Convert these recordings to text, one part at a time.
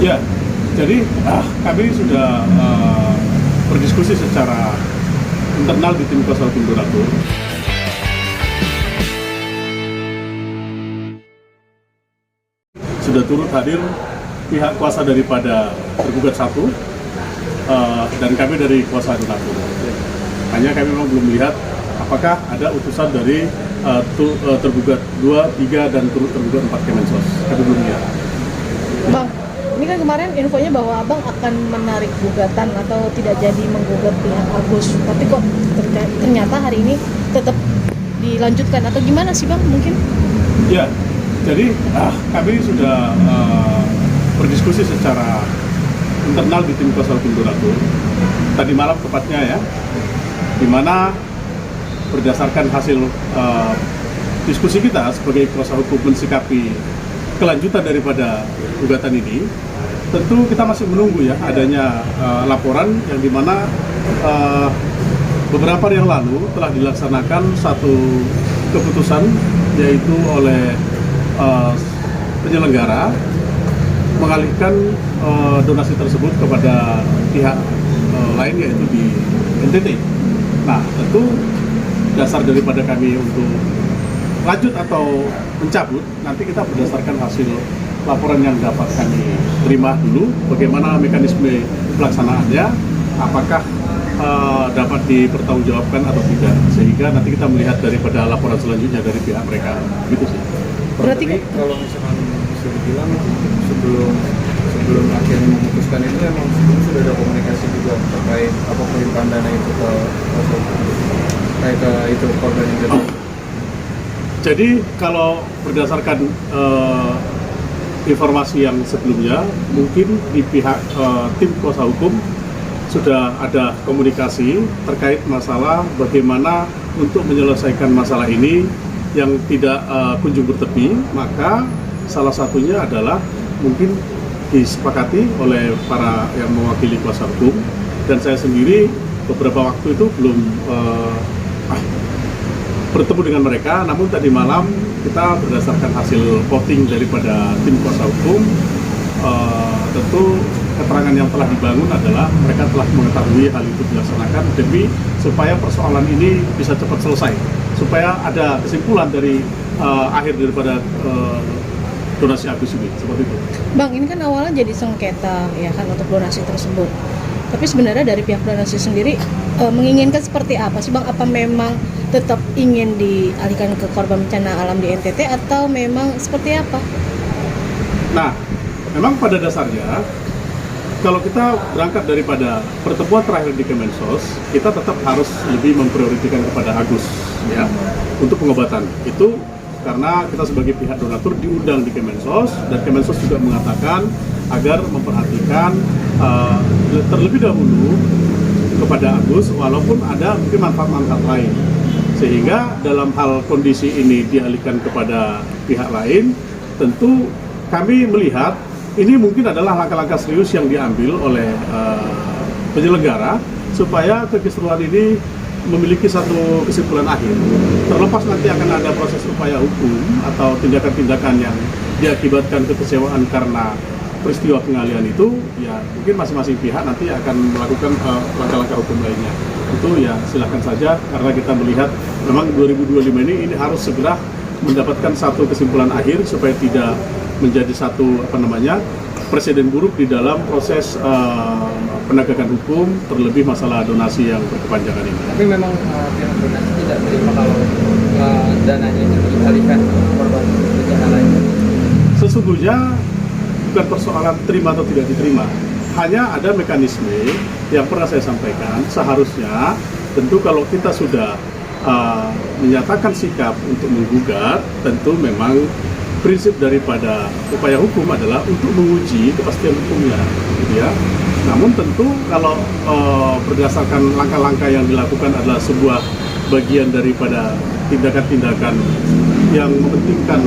Ya, jadi kami sudah berdiskusi secara internal di tim kuasa hukum donatur. Sudah turut hadir pihak kuasa daripada tergugat satu dan kami dari kuasa donatur. Hanya kami memang belum melihat apakah ada utusan dari tergugat 2, 3 dan turut tergugat 4 Kemensos. Kami belum lihat. Bang, ini kan kemarin infonya bahwa Abang akan menarik gugatan atau tidak jadi menggugat pihak Agus. Tapi kok ternyata hari ini tetap dilanjutkan atau gimana sih Bang mungkin? Ya, jadi kami sudah berdiskusi secara internal di tim kuasa hukum donatur. Tadi malam tepatnya ya, di mana berdasarkan hasil diskusi kita sebagai kuasa hukum mensikapi kelanjutan daripada gugatan ini, tentu kita masih menunggu ya adanya laporan yang dimana beberapa hari yang lalu telah dilaksanakan satu keputusan yaitu oleh penyelenggara mengalihkan donasi tersebut kepada pihak lain yaitu di NTT. Nah, tentu dasar daripada kami untuk lanjut atau mencabut, nanti kita berdasarkan hasil laporan yang dapat kami terima dulu, bagaimana mekanisme pelaksanaannya, apakah dapat dipertanggungjawabkan atau tidak, sehingga nanti kita melihat daripada laporan selanjutnya dari pihak mereka, gitu sih. Berarti kalau misalkan bisa dibilang sebelum akhirnya memutuskan itu emang sebelumnya sudah ada komunikasi juga terkait apa pelimpahan dana itu ke itu korban yang jatuh. Jadi kalau berdasarkan informasi yang sebelumnya, mungkin di pihak tim kuasa hukum sudah ada komunikasi terkait masalah bagaimana untuk menyelesaikan masalah ini yang tidak kunjung bertepi, maka salah satunya adalah mungkin disepakati oleh para yang mewakili kuasa hukum, dan saya sendiri beberapa waktu itu belum bertemu dengan mereka, namun tadi malam kita berdasarkan hasil voting daripada tim kuasa hukum, tentu keterangan yang telah dibangun adalah mereka telah mengetahui hal itu dilaksanakan demi supaya persoalan ini bisa cepat selesai, supaya ada kesimpulan dari akhir daripada donasi Agus ini, seperti itu. Bang, ini kan awalnya jadi sengketa ya kan untuk donasi tersebut. Tapi sebenarnya dari pihak donasi sendiri menginginkan seperti apa sih Bang? Apa memang tetap ingin dialihkan ke korban bencana alam di NTT atau memang seperti apa? Nah, memang pada dasarnya kalau kita berangkat daripada pertemuan terakhir di Kemensos, kita tetap harus lebih memprioritaskan kepada Agus ya untuk pengobatan. Itu karena kita sebagai pihak donatur diundang di Kemensos, dan Kemensos juga mengatakan agar memperhatikan terlebih dahulu kepada Agus, walaupun ada mungkin manfaat-manfaat lain, sehingga dalam hal kondisi ini dialihkan kepada pihak lain, tentu kami melihat ini mungkin adalah langkah-langkah serius yang diambil oleh penyelenggara supaya kekeseruan ini memiliki satu kesimpulan akhir. Terlepas nanti akan ada proses upaya hukum atau tindakan-tindakan yang diakibatkan kekecewaan karena peristiwa pengalihan itu, ya mungkin masing-masing pihak nanti akan melakukan langkah-langkah hukum lainnya. Itu ya silakan saja, karena kita melihat memang 2025 ini harus segera mendapatkan satu kesimpulan akhir supaya tidak menjadi satu presiden buruk di dalam proses penegakan hukum, terlebih masalah donasi yang berkepanjangan ini. Tapi memang pihak donasi tidak terima kalau dananya itu dialihkan ke korban bencana lain. Sesungguhnya bukan persoalan terima atau tidak diterima, hanya ada mekanisme yang pernah saya sampaikan. Seharusnya tentu kalau kita sudah menyatakan sikap untuk menggugat, tentu memang prinsip daripada upaya hukum adalah untuk menguji kepastian hukumnya, gitu ya. Namun tentu kalau berdasarkan langkah-langkah yang dilakukan adalah sebuah bagian daripada tindakan-tindakan yang mementingkan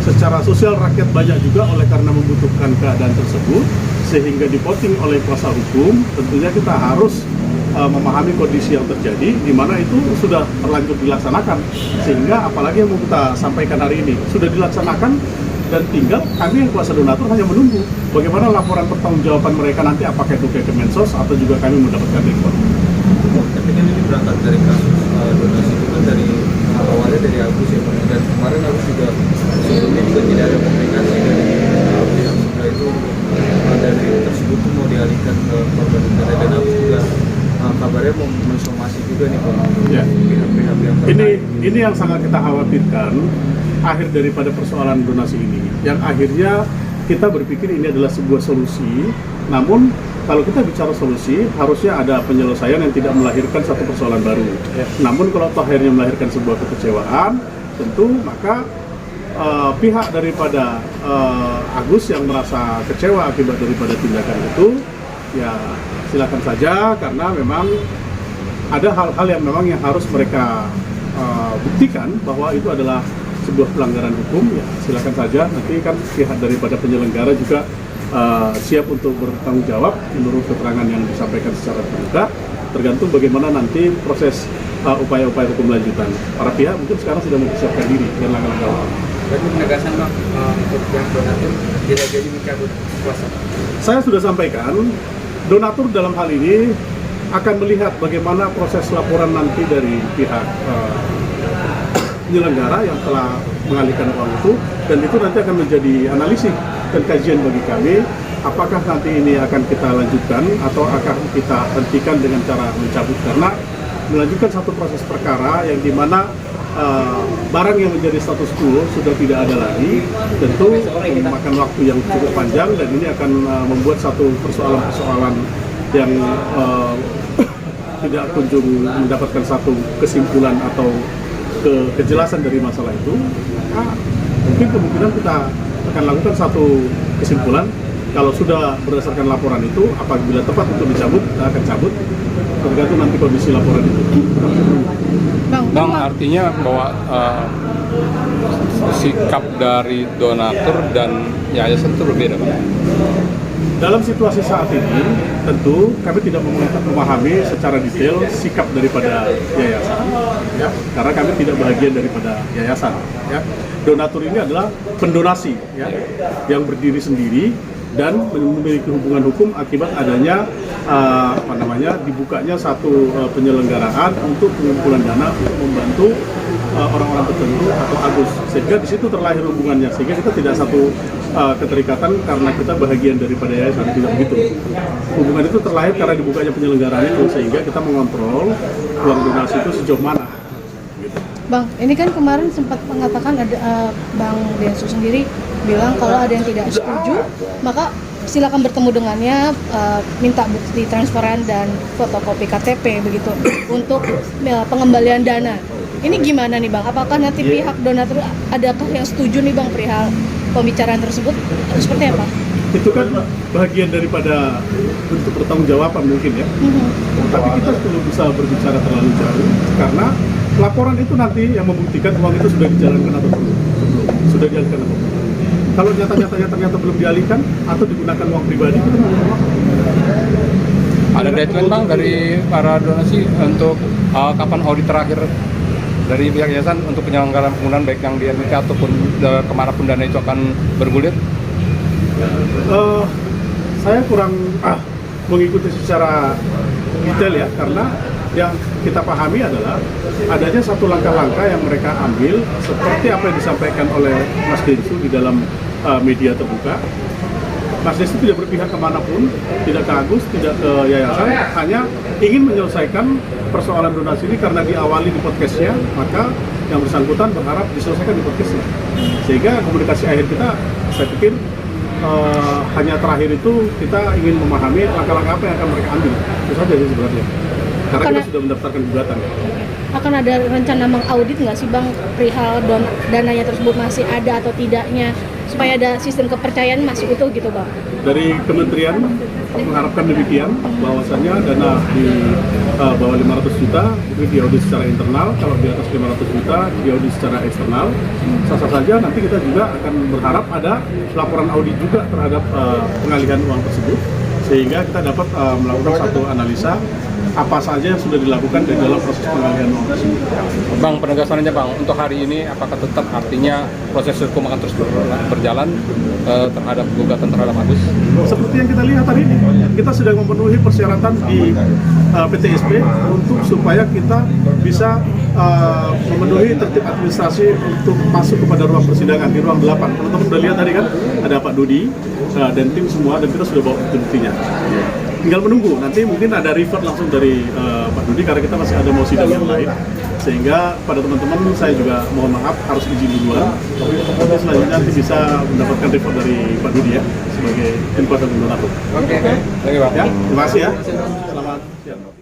secara sosial rakyat banyak juga oleh karena membutuhkan keadaan tersebut, sehingga dipoting oleh kuasa hukum, tentunya kita harus memahami kondisi yang terjadi di mana itu sudah terlanjur dilaksanakan, sehingga apalagi yang mau kita sampaikan hari ini sudah dilaksanakan dan tinggal kami yang kuasa donatur hanya menunggu bagaimana laporan pertanggungjawaban mereka nanti, apakah itu ke Kemensos atau juga kami mendapatkan report. Tapi kan ini berangkat dari kasus donasi itu kan dari awalnya dari Agus ya Pak. Dan kemarin Agus juga sebelumnya juga tidak ada komunikasi dari pihak sebelah itu dari tersebut tuh mau dialihkan ke korban bencana, dan Agus juga kabarnya mau mensomasi juga nih Pak Ya. pihak-pihak yang terkait. Ini yang sangat kita khawatirkan, akhir daripada persoalan donasi ini, yang akhirnya kita berpikir ini adalah sebuah solusi, namun kalau kita bicara solusi, harusnya ada penyelesaian yang tidak melahirkan satu persoalan baru. Namun kalau toh akhirnya melahirkan sebuah kekecewaan, tentu maka pihak daripada Agus yang merasa kecewa akibat daripada tindakan itu, ya silakan saja, karena memang ada hal-hal yang memang yang harus mereka buktikan bahwa itu adalah sebuah pelanggaran hukum. Ya silakan saja, nanti kan pihak daripada penyelenggara juga siap untuk bertanggung jawab menurut keterangan yang disampaikan secara terbuka, tergantung bagaimana nanti proses upaya-upaya hukum lanjutan. Para pihak mungkin sekarang sudah mempersiapkan diri dengan langkah-langkah hukum. Berarti penegasan Bang untuk yang donatur tidak jadi mencabut kuasa. Saya sudah sampaikan, donatur dalam hal ini akan melihat bagaimana proses laporan nanti dari pihak penyelenggara yang telah mengalihkan uang itu, dan itu nanti akan menjadi analisis dan kajian bagi kami, apakah nanti ini akan kita lanjutkan atau akan kita hentikan dengan cara mencabut, karena melanjutkan satu proses perkara yang dimana barang yang menjadi status quo sudah tidak ada lagi, tentu memakan waktu yang cukup panjang, dan ini akan membuat satu persoalan-persoalan yang tidak kunjung mendapatkan satu kesimpulan atau kejelasan dari masalah itu. Mungkin kemungkinan kita akan lakukan satu kesimpulan, kalau sudah berdasarkan laporan itu, apabila tepat untuk dicabut, kita akan cabut, tergantung nanti kondisi laporan itu. Bang, artinya bahwa sikap dari donatur dan yayasan itu berbeda, Bang? Dalam situasi saat ini, tentu kami tidak memahami secara detail sikap daripada yayasan, ya, karena kami tidak bagian daripada yayasan. Ya. Donatur ini adalah pendonasi, ya, yang berdiri sendiri dan memiliki hubungan hukum akibat adanya dibukanya satu penyelenggaraan untuk pengumpulan dana untuk membantu orang-orang tertentu atau Agus, sehingga di situ terlahir hubungannya, sehingga kita tidak satu keterikatan karena kita bahagian daripada yayasan, tidak begitu. Hubungan itu terlahir karena dibukanya penyelenggaraan itu, sehingga kita mengontrol uang donasi itu sejauh mana. Bang, ini kan kemarin sempat mengatakan ada Bang Densu sendiri bilang kalau ada yang tidak setuju, maka silakan bertemu dengannya, minta bukti transparan dan fotokopi KTP begitu untuk pengembalian dana. Ini gimana nih Bang? Apakah nanti pihak donatur adakah yang setuju nih Bang perihal pembicaraan tersebut? Seperti apa? Itu kan bagian daripada bentuk pertanggungjawaban mungkin ya. Tapi kita belum bisa berbicara terlalu jauh karena laporan itu nanti yang membuktikan uang itu sudah dijalankan atau belum. Sudah dialihkan atau belum. Kalau nyata-nyatanya ternyata belum dialihkan atau digunakan uang pribadi, kita nggak tahu. Ada deadline Bang dari para donasi untuk kapan audit terakhir dari pihak yayasan untuk penyelenggaraan penggunaan baik yang di NWK ataupun kemanapun dana itu akan bergulir? Saya kurang mengikuti secara detail ya, karena yang kita pahami adalah adanya satu langkah-langkah yang mereka ambil seperti apa yang disampaikan oleh Mas Densu di dalam media terbuka. Mas Densu tidak berpihak kemanapun, tidak ke Agus, tidak ke yayasan, hanya ingin menyelesaikan persoalan donasi ini karena diawali di podcastnya, maka yang bersangkutan berharap diselesaikan di podcastnya. Sehingga komunikasi akhir kita, saya pikir hanya terakhir itu kita ingin memahami langkah-langkah apa yang akan mereka ambil. Itu saja sih sebenarnya. Karena kita sudah mendaftarkan gugatan. Akan ada rencana mengaudit nggak sih Bang perihal dananya tersebut masih ada atau tidaknya, supaya ada sistem kepercayaan masuk itu gitu Bang? Dari Kementerian mengharapkan demikian, bahwasannya dana di bawah 500 juta itu diaudit secara internal, kalau di atas 500 juta diaudit secara eksternal. Sah-sah saja, nanti kita juga akan berharap ada laporan audit juga terhadap pengalihan uang tersebut, sehingga kita dapat melakukan satu analisa apa saja yang sudah dilakukan di dalam proses pengalihan uang tersebut. Bang, penegasannya Bang, untuk hari ini apakah tetap artinya proses hukum akan terus berjalan terhadap gugatan terhadap Agus? Seperti yang kita lihat hari ini, kita sedang memenuhi persyaratan di PTSP untuk supaya kita bisa memenuhi tertib administrasi untuk masuk kepada ruang persidangan di ruang 8. Teman-teman udah lihat tadi kan, ada Pak Dudi dan tim semua, dan kita sudah bawa bukti-buktinya. Tinggal menunggu, nanti mungkin ada refer langsung dari Pak Dudi karena kita masih ada mau sidang yang lain, sehingga pada teman-teman saya juga mohon maaf harus izin duluan. Tapi selanjutnya nanti bisa mendapatkan refer dari Pak Dudi ya sebagai tim kuasa penuntut. Oke. Terima kasih Bang. Ya, terima kasih ya. Selamat siang.